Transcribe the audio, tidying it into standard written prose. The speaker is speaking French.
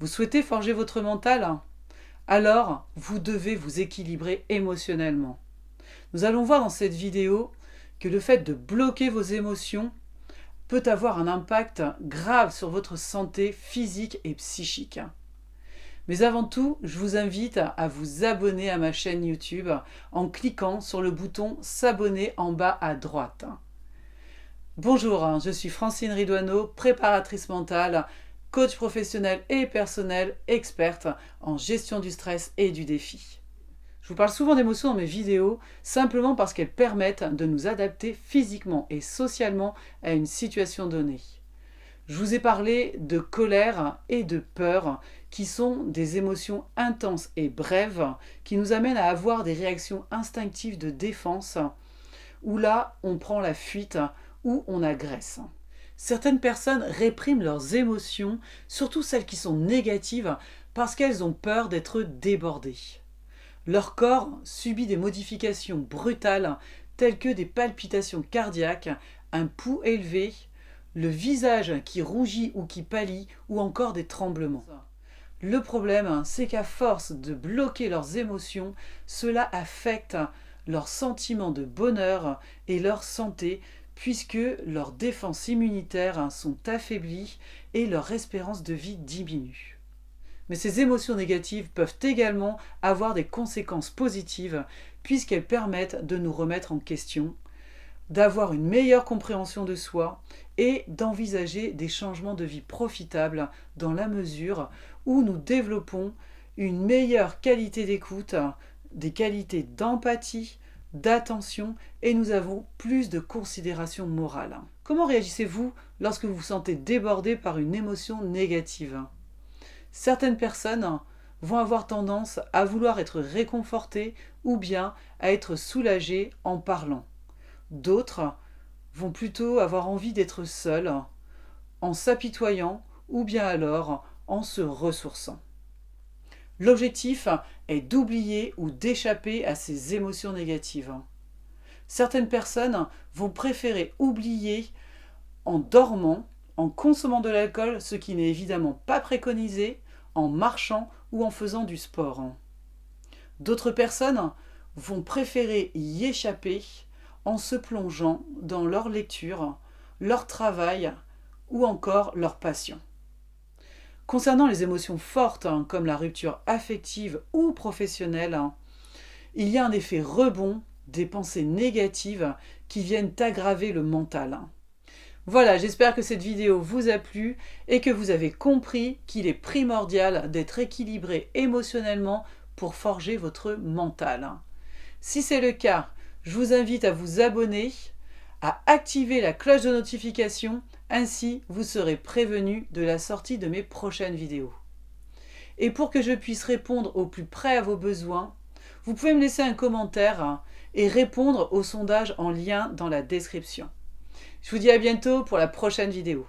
Vous souhaitez forger votre mental? Alors, vous devez vous équilibrer émotionnellement. Nous allons voir dans cette vidéo que le fait de bloquer vos émotions peut avoir un impact grave sur votre santé physique et psychique. Mais avant tout, je vous invite à vous abonner à ma chaîne YouTube en cliquant sur le bouton s'abonner en bas à droite. Bonjour, je suis Francine Ridouaneau, préparatrice mentale, coach professionnel et personnel, experte en gestion du stress et du défi. Je vous parle souvent d'émotions dans mes vidéos, simplement parce qu'elles permettent de nous adapter physiquement et socialement à une situation donnée. Je vous ai parlé de colère et de peur, qui sont des émotions intenses et brèves, qui nous amènent à avoir des réactions instinctives de défense, où là, on prend la fuite, ou on agresse. Certaines personnes répriment leurs émotions, surtout celles qui sont négatives, parce qu'elles ont peur d'être débordées. Leur corps subit des modifications brutales, telles que des palpitations cardiaques, un pouls élevé, le visage qui rougit ou qui pâlit, ou encore des tremblements. Le problème, c'est qu'à force de bloquer leurs émotions, cela affecte leur sentiment de bonheur et leur santé, puisque leurs défenses immunitaires sont affaiblies et leur espérance de vie diminue. Mais ces émotions négatives peuvent également avoir des conséquences positives, puisqu'elles permettent de nous remettre en question, d'avoir une meilleure compréhension de soi et d'envisager des changements de vie profitables dans la mesure où nous développons une meilleure qualité d'écoute, des qualités d'empathie, d'attention et nous avons plus de considération morale. Comment réagissez-vous lorsque vous vous sentez débordé par une émotion négative? Certaines personnes vont avoir tendance à vouloir être réconfortées ou bien à être soulagées en parlant. D'autres vont plutôt avoir envie d'être seules, en s'apitoyant ou bien alors en se ressourçant. L'objectif est d'oublier ou d'échapper à ces émotions négatives. Certaines personnes vont préférer oublier en dormant, en consommant de l'alcool, ce qui n'est évidemment pas préconisé, en marchant ou en faisant du sport. D'autres personnes vont préférer y échapper en se plongeant dans leur lecture, leur travail ou encore leur passion. Concernant les émotions fortes, comme la rupture affective ou professionnelle, il y a un effet rebond des pensées négatives qui viennent aggraver le mental. Voilà, j'espère que cette vidéo vous a plu et que vous avez compris qu'il est primordial d'être équilibré émotionnellement pour forger votre mental. Si c'est le cas, je vous invite à vous abonner, à activer la cloche de notification, ainsi vous serez prévenu de la sortie de mes prochaines vidéos. Et pour que je puisse répondre au plus près à vos besoins, vous pouvez me laisser un commentaire et répondre au sondage en lien dans la description. Je vous dis à bientôt pour la prochaine vidéo.